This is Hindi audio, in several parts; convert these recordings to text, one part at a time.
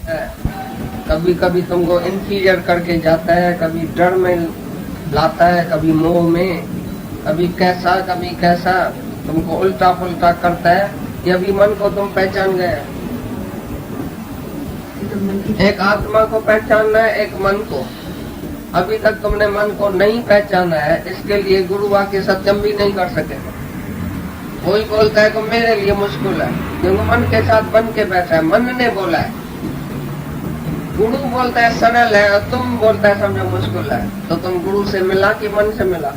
कभी कभी तुमको इंफीरियर करके जाता है, कभी डर में लाता है, कभी मोह में, कभी कैसा तुमको उल्टा पुल्टा करता है। कि अभी मन को तुम पहचान गए। एक आत्मा को पहचानना है, एक मन को। अभी तक तुमने मन को नहीं पहचाना है, इसके लिए गुरु वाक्य सत्यम भी नहीं कर सकेगा। कोई बोलता है कि मेरे लिए मुश्किल है, क्योंकि मन के साथ बन के बैठा है, मन ने बोला है। गुरु बोलता है सरल है, और तुम बोलता है समझो मुश्किल है। तो तुम गुरु से मिला कि मन से मिला?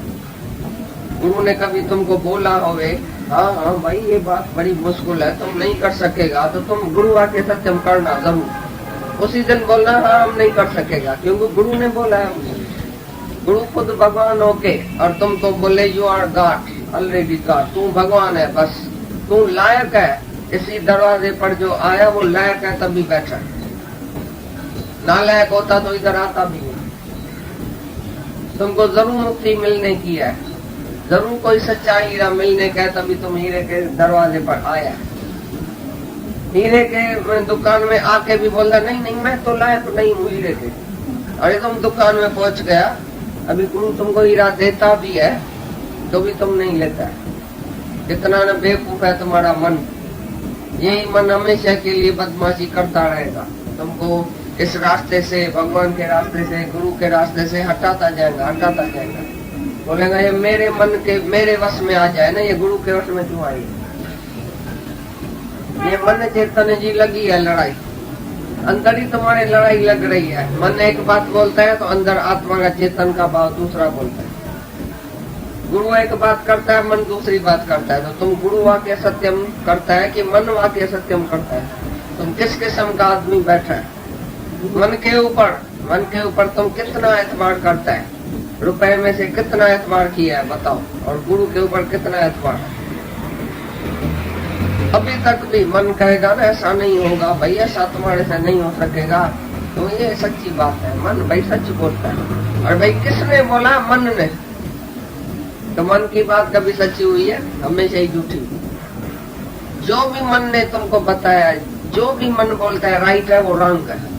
गुरु ने कभी तुमको बोला होवे, हाँ भाई ये बात बड़ी मुश्किल है, तुम नहीं कर सकेगा, तो तुम गुरु आके सत्यम करना जरूर। उसी दिन बोलना हाँ हम नहीं कर सकेगा, क्योंकि गुरु ने बोला है। गुरु खुद भगवान होके, और तुम तो बोले you are God, already God, तू भगवान है, बस तू लायक है। इसी दरवाजे पर जो आया वो लायक है तभी बैठा। नालायक होता तो इधर आता भी नहीं। तुमको जरूर मुक्ति मिलने की है, जरूर कोई सच्चा हीरा मिलने का है, तभी तुम हीरे के दरवाजे पर आया। हीरे के दुकान में आके भी बोलता नहीं मैं तो लायक नहीं हूँ हीरे के। अरे तुम दुकान में पहुंच गया, अभी गुरु तुमको हीरा देता भी है तो भी तुम नहीं लेता। कितना न बेवकूफ है तुम्हारा मन। यही मन हमेशा के लिए बदमाशी करता रहेगा, तुमको इस रास्ते से, भगवान के रास्ते से, गुरु के रास्ते से हटाता जाएगा। बोलेगा ये मेरे मन के, मेरे वश में आ जाए ना, ये गुरु के वश में क्यों आई? ये मन चेतन जी लगी है लड़ाई, अंदर ही तुम्हारे लड़ाई लग रही है। मन एक बात बोलता है तो अंदर आत्मा का, चेतन का भाव दूसरा बोलता है। गुरु एक बात करता है, मन दूसरी बात करता है। तो तुम गुरु वाक्य सत्यम करता है कि मन वाक्य सत्यम करता है? तुम किस किस्म का आदमी बैठा है? मन के ऊपर तुम कितना एतबार करता है? रुपए में से कितना एतबार किया है बताओ, और गुरु के ऊपर कितना एतबार है? अभी तक भी मन कहेगा ना ऐसा नहीं होगा भाई, ऐसा तुम्हारे से नहीं हो सकेगा, तो ये सच्ची बात है। मन भाई सच बोलता है। और भाई किसने बोला? मन ने। तो मन की बात कभी सच्ची हुई है? हमेशा ही झूठी। जो भी मन ने तुमको बताया, जो भी मन बोलता है राइट है, वो रॉन्ग है।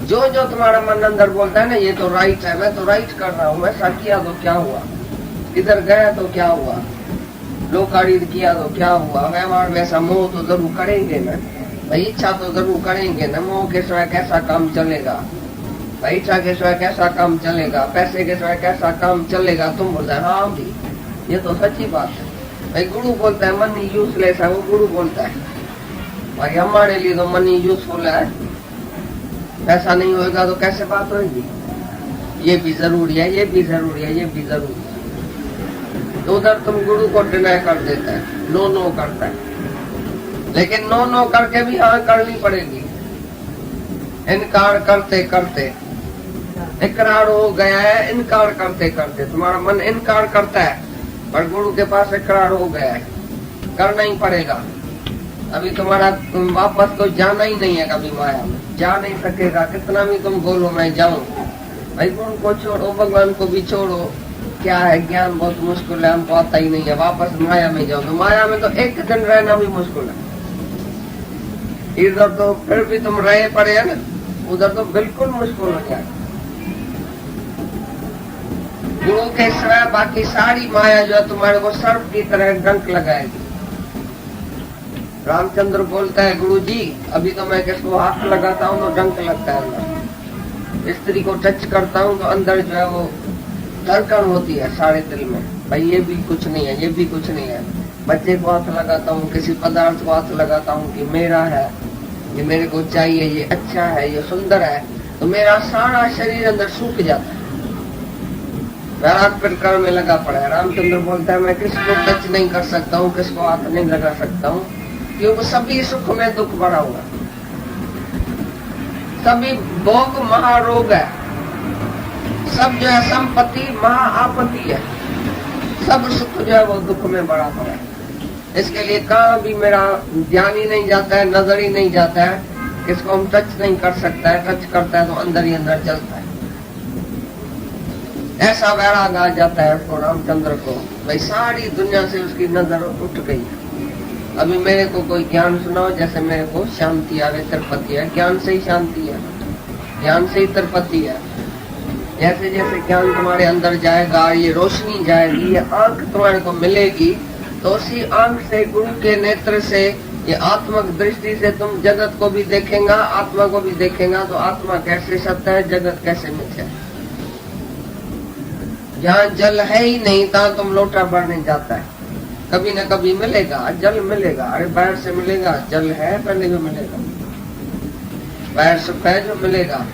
जो तुम्हारा मन अंदर बोलता है ना ये तो राइट है, मैं तो राइट कर रहा हूँ, ऐसा किया तो क्या हुआ, इधर गया तो क्या हुआ, लोकाड़ी किया तो क्या हुआ, व्यवहार वैसा, मोह तो जरूर करेंगे ना भाई, इच्छा तो जरूर करेंगे ना। मोह के सिवाय कैसा काम चलेगा भाई, इच्छा के सिवाय कैसा काम चलेगा, पैसे के सिवाय कैसा काम चलेगा? तुम बोलते है हाँ भी, ये तो सच्ची बात है भाई। गुरु बोलता है मन यूजलेस है, वो गुरु बोलता है भाई हमारे लिए तो मन यूजफुल है। ऐसा नहीं होगा तो कैसे बात होगी? ये भी जरूरी है, ये भी जरूरी है, ये भी जरूरी है। तो उधर तुम गुरु को डिनाय कर देता है, नो करता है। लेकिन नो करके भी हाँ करनी पड़ेगी। इनकार करते करते इकरार हो गया है, इनकार करते करते तुम्हारा मन इनकार करता है, पर गुरु के पास इकरार हो गया है, करना ही पड़ेगा। अभी तुम्हारा वापस तो जाना ही नहीं है, कभी माया में जा नहीं सकेगा। कितना भी तुम बोलो मैं जाऊं, भाई गुरु को छोड़ो, भगवान को भी छोड़ो, क्या है ज्ञान बहुत मुश्किल है, हमको आता ही नहीं है। वापस माया में जाओ, तो माया में तो एक दिन रहना भी मुश्किल है। इधर तो फिर भी तुम रहे पड़े है ना, उधर तो बिल्कुल मुश्किल हो जाए। गुरु के सिवाय बाकी सारी माया जो है तुम्हारे को सर्प की तरह डंक लगाएगी। रामचंद्र बोलता है गुरु जी अभी तो मैं किसको हाथ लगाता हूँ तो डंक लगता है अंदर, स्त्री को टच करता हूँ तो अंदर जो है वो धड़कन होती है सारे दिल में, भाई ये भी कुछ नहीं है, ये भी कुछ नहीं है। बच्चे को हाथ लगाता हूँ, किसी पदार्थ को हाथ लगाता हूँ कि मेरा है, ये मेरे को चाहिए, ये अच्छा है, ये सुंदर है, तो मेरा सारा शरीर अंदर सूख जाता है। वैराग प्रकार में लगा पड़ा है। रामचंद्र बोलता है मैं किसको टच नहीं कर सकता हूँ, किसको हाथ नहीं लगा सकता हूँ, क्योंकि सभी सुख में दुख भरा हुआ, सभी भोग महारोग है, सब जो है संपत्ति महाआपत्ति है, सब सुख जो है वो दुख में भरा पड़ा है। इसके लिए कहाँ भी मेरा ध्यान ही नहीं जाता है, नजर ही नहीं जाता है, किसको हम टच नहीं कर सकता है, टच करता है तो अंदर ही अंदर चलता है। ऐसा वैराग आ जाता है उसको, रामचंद्र को, भाई सारी दुनिया से उसकी नजर उठ गई। अभी मेरे को कोई ज्ञान सुनाओ, जैसे मेरे को शांति आवे, तिरुपति है, ज्ञान से ही शांति है, ज्ञान से ही तिरुपति है। जैसे जैसे ज्ञान तुम्हारे अंदर जाएगा, ये रोशनी जाएगी, ये आंख तुम्हारे को मिलेगी, तो उसी आंख से, गुरु के नेत्र से, ये आत्मक दृष्टि से तुम जगत को भी देखेगा, आत्मा को भी देखेगा। तो आत्मा कैसे सत्य है, जगत कैसे मिथ्या है। जहाँ जल है ही नहीं, तहाँ तुम लोटा भरने जाता है, कभी न कभी मिलेगा, जल मिलेगा। अरे बाहर से मिलेगा, जल है पहले भी मिलेगा। बाहर सुख है जो मिलेगा,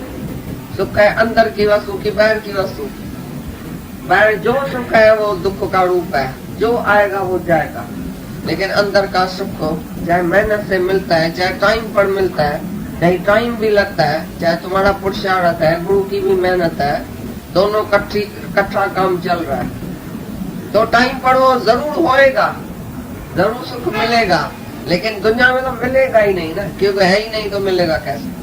सुख है अंदर की वस्तु की, बाहर की वस्तु। बाहर जो सुख है वो दुख का रूप है, जो आएगा वो जाएगा। लेकिन अंदर का सुख चाहे मेहनत से मिलता है, चाहे टाइम पर मिलता है, चाहे टाइम भी लगता है, चाहे तुम्हारा पुरुषार्थ है, गुरु की भी मेहनत है, दोनों इकट्ठा काम चल रहा है, तो टाइम पर वो जरूर होएगा, जरूर सुख मिलेगा। लेकिन दुनिया में तो मिलेगा ही नहीं ना, क्योंकि है ही नहीं तो मिलेगा कैसे।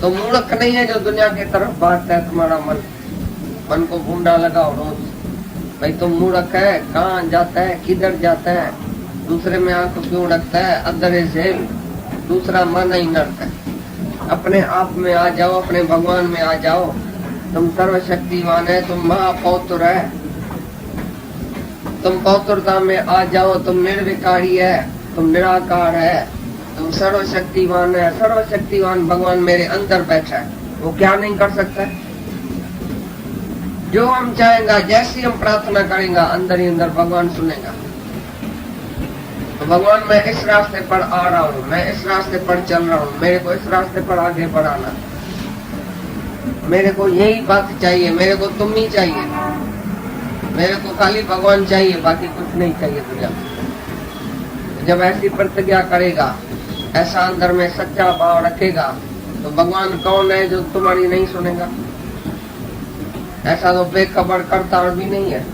तो मूर्ख नहीं है जो दुनिया की तरफ भागता है। तुम्हारा मन को भूंडा लगाओ रोज, भाई तुम मूर्ख है, कहाँ जाता है, किधर जाता है, दूसरे में आंख क्यों रखता है, अदरे से दूसरा मन ही नरता है। अपने आप में आ जाओ, अपने भगवान में आ जाओ। तुम सर्वशक्तिमान है, तुम महापौत्र है, तुम पौत्रता में आ जाओ। तुम निर्विकारी है, तुम निराकार है, तुम सर्वशक्तिमान है। सर्वशक्तिमान भगवान मेरे अंदर बैठा है, वो क्या नहीं कर सकता है। जो हम चाहेंगे, जैसी हम प्रार्थना करेंगे, अंदर ही अंदर भगवान सुनेगा। तो भगवान मैं इस रास्ते पर आ रहा हूँ, मैं इस रास्ते पर चल रहा हूँ, मेरे को इस रास्ते पर आगे बढ़ाना, मेरे को यही बात चाहिए, मेरे को तुम ही चाहिए, मेरे को खाली भगवान चाहिए, बाकी कुछ नहीं चाहिए दुनिया में। जब ऐसी प्रतिज्ञा करेगा, ऐसा अंदर में सच्चा भाव रखेगा, तो भगवान कौन है जो तुम्हारी नहीं सुनेगा। ऐसा तो बेखबर करता भी नहीं है।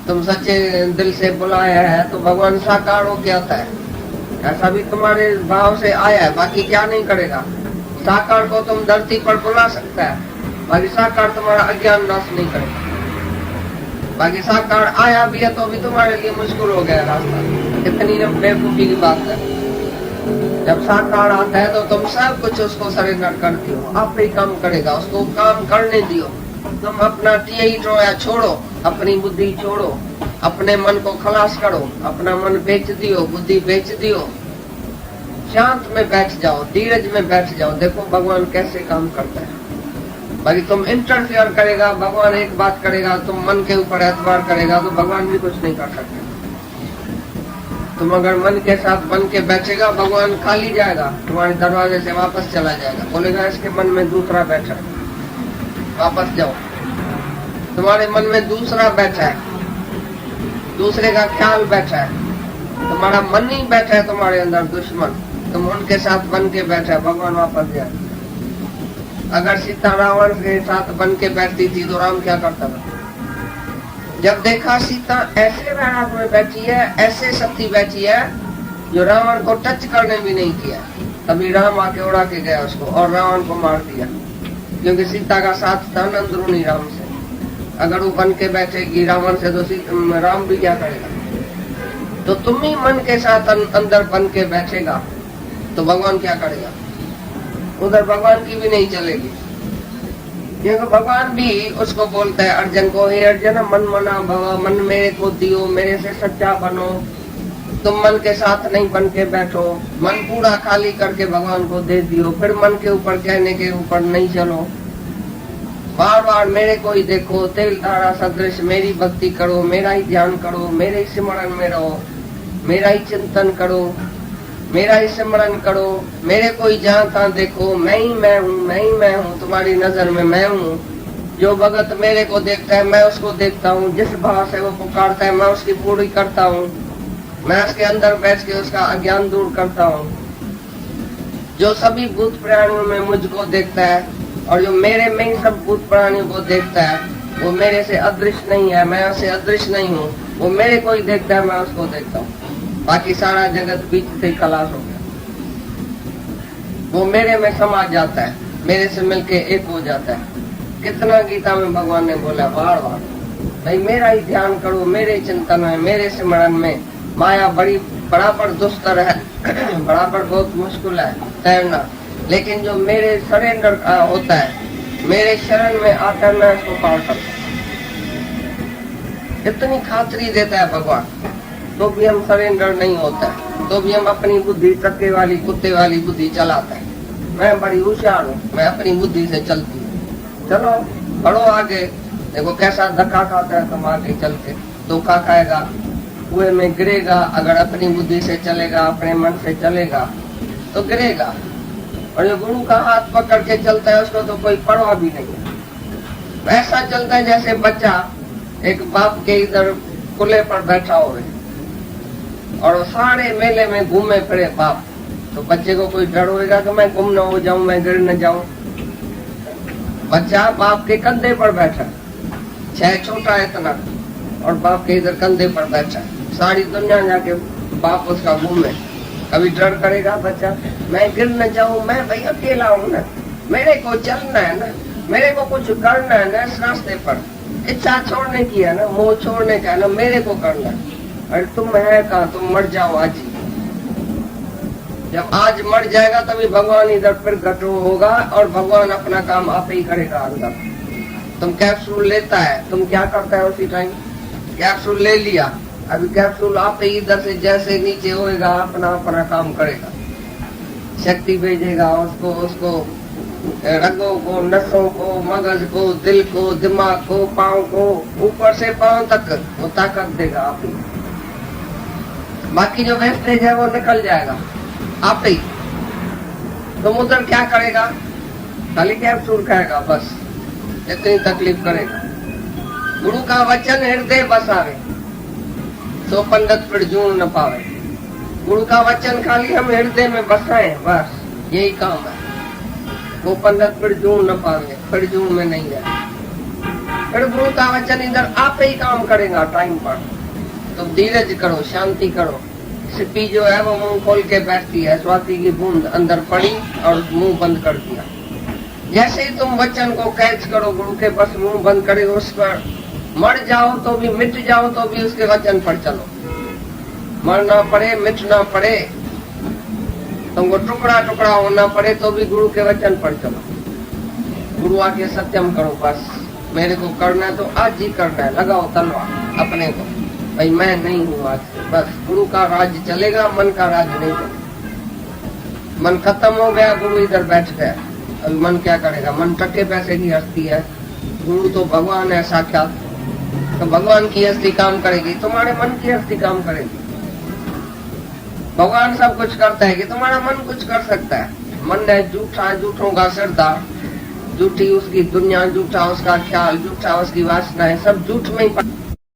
तुम सच्चे दिल से बुलाया है तो भगवान साकार होके आता है। ऐसा भी तुम्हारे भाव से आया है, बाकी क्या नहीं करेगा। साकार को तुम धरती पर बुला सकता है, बाकी साकार तुम्हारा अज्ञान नाश नहीं करेगा। बाकी साकार आया भी है तो भी तुम्हारे लिए मुश्किल हो गया रास्ता। इतनी बेवकूफी की बात है। जब साकार आता है तो तुम सब कुछ उसको सरेंडर कर दियो, आप ही काम करेगा, उसको काम करने दियो। तुम अपना टियाई टोया छोड़ो, अपनी बुद्धि छोड़ो, अपने मन को खलास करो, अपना मन बेच दियो, बुद्धि बेच दियो, शांत में बैठ जाओ, धीरज में बैठ जाओ। देखो भगवान कैसे काम करता है। बाकी तुम इंटरफेयर करेगा, भगवान एक बात करेगा, तुम मन के ऊपर एतबार करेगा तो भगवान भी कुछ नहीं कर सकते। तुम अगर मन के साथ बन के बैठेगा, भगवान खाली जाएगा, तुम्हारे दरवाजे से वापस चला जाएगा, बोलेगा इसके मन में दूसरा बैठा है, वापस जाओ। तुम्हारे मन में दूसरा बैठा है, दूसरे का ख्याल बैठा है, तुम्हारा मन ही बैठा है तुम्हारे अंदर, दुश्मन। तुम उनके साथ बन के बैठा है, भगवान वापस जाए। अगर सीता रावण के साथ बन के बैठती थी तो राम क्या करता था। जब देखा सीता ऐसे वैराग में बैठी है, ऐसे शक्ति बैठी है जो रावण को टच करने भी नहीं किया, तभी राम आके उड़ा के गया उसको और रावण को मार दिया। क्योंकि सीता का साथ था अंदरूनी राम से। अगर वो बन के बैठेगी रावण से तो राम भी क्या करेगा। तो तुम ही मन के साथ अंदर बन के बैठेगा तो भगवान क्या करेगा। उधर भगवान की भी नहीं चलेगी। क्योंकि भगवान भी उसको बोलता है अर्जुन को, हे अर्जुन मन मना भव, मन मेरे को दियो, मेरे से सच्चा बनो। तुम मन के साथ नहीं बन के बैठो, मन पूरा खाली करके भगवान को दे दियो, फिर मन के ऊपर कहने के ऊपर नहीं चलो। बार बार मेरे को ही देखो, तेल धारा सदृश मेरी भक्ति करो, मेरा ही ध्यान करो, मेरे ही स्मरण में रहो, मेरा ही चिंतन करो, मेरा ही स्मरण करो। मेरे को ही जहाँ तहाँ देखो, मैं ही मैं हूँ, मैं ही मैं हूँ, तुम्हारी नजर में मैं हूँ। जो भगत मेरे को देखता है मैं उसको देखता हूँ, जिस भाव से वो पुकारता है मैं उसकी पूरी करता हूँ, मैं उसके अंदर बैठ के उसका अज्ञान दूर करता हूँ। जो सभी भूत प्राणियों में मुझको देखता है और जो मेरे में ही सब भूत प्राणियों को देखता है, वो मेरे से अदृश्य नहीं है, मैं उससे अदृश्य नहीं हूँ। वो मेरे को ही देखता है, मैं उसको देखता हूँ। बाकी सारा जगत बीच से खलास हो गया। वो मेरे में समा जाता है, मेरे से मिलके एक हो जाता है। कितना गीता में भगवान ने बोला बार बार, भाई मेरा ही ध्यान करो, मेरे चिंतन में, मेरे स्मरण में। माया बड़ी बराबर दुस्तर है, बराबर बहुत मुश्किल है तैरना, लेकिन जो मेरे सरेंडर होता है, मेरे शरण में आकर मैं उसको पार करता हूँ। इतनी खातरी देता है भगवान, तो भी हम सरेंडर नहीं होता है, तो भी हम अपनी बुद्धि चक्के वाली कुत्ते वाली बुद्धि चलाते हैं। मैं बड़ी होशियार हूँ, मैं अपनी बुद्धि से चलती हूँ। चलो बढ़ो आगे, देखो कैसा धक्का खाता है, तुम आगे चल के धोखा खाएगा, कुएं में गिरेगा। अगर अपनी बुद्धि से चलेगा, अपने मन से चलेगा तो गिरेगा। और जो गुरु का हाथ पकड़ के चलता है उसको तो कोई परवाह भी नहीं है। वैसा चलता है जैसे बच्चा एक बाप के इधर कुले पर बैठा हो और सारे मेले में घूमे फिरे बाप, तो बच्चे को कोई डर होगा कि मैं गुम न हो जाऊं, मैं गिर न जाऊं। बच्चा बाप के कंधे पर बैठा, छह छोटा इतना, और बाप के इधर कंधे पर बैठा, सारी दुनिया जाके बाप उसका घूमे। कभी डर करेगा बच्चा, मैं गिर न जाऊं, मैं भाई अकेला हूं ना, मेरे को चलना है ना, मेरे को कुछ करना है ना इस रास्ते पर, इच्छा छोड़ने की है ना, मोह छोड़ने का है ना, मेरे को करना है। अरे तुम है कहाँ, तुम मर जाओ आज ही। जब आज मर जाएगा तभी भगवान इधर फिर घटो होगा और भगवान अपना काम आप ही करेगा अंदर। तुम कैप्सूल लेता है, तुम क्या करता है उसी टाइम, कैप्सूल ले लिया, अभी कैप्सूल आप ही इधर से जैसे नीचे होएगा अपना अपना काम करेगा, शक्ति भेजेगा उसको, उसको रगों को, नसों को, मगज को, दिल को, दिमाग को, पाँव को, ऊपर से पाँव तक वो ताकत देगा आप ही। बाकी जो वेस्टेज है वो निकल जाएगा आप ही। तुम उधर क्या करेगा, खाली कैप्सूल खाएगा बस, इतनी तकलीफ करेगा। गुरु का वचन हृदय बसावे, सो पंडित फिर जून न पावे। गुरु का वचन खाली हम हृदय में बसाए, बस यही काम है। वो पंडित फिर जून न पावे, फिर जून में नहीं जाए। फिर गुरु का वचन इधर आप ही काम करेगा टाइम पर। तो धीरज करो, शांति करो। सिप्पी जो है वो मुंह खोल के बैठती है, स्वाति की बूंद अंदर पड़ी और मुंह बंद कर दिया। जैसे ही तुम वचन को कैच करो गुरु के, बस मुंह बंद करे, उस पर मर जाओ तो भी, मिट जाओ तो भी उसके वचन पर चलो। मरना पड़े, मिटना पड़े, तुमको टुकड़ा टुकड़ा होना पड़े तो भी गुरु के वचन पर चलो। गुरु आके सत्यम करो, बस मेरे को करना है तो आज ही करना है, लगाओ तलवार अपने को, भाई मैं नहीं हूँ आज से। बस गुरु का राज चलेगा, मन का राज नहीं चलेगा। मन खत्म हो गया, गुरु इधर बैठ गया, अभी मन क्या करेगा। मन टके पैसे की हस्ती है, गुरु तो भगवान है साक्षात, तो भगवान की हस्ती काम करेगी, तुम्हारे मन की हस्ती काम करेगी। भगवान सब कुछ करता है कि तुम्हारा मन कुछ कर सकता है। मन है झूठा, झूठों का सरदार, झूठी उसकी दुनिया, झूठा उसका ख्याल, झूठा उसकी वासना है, सब झूठ में ही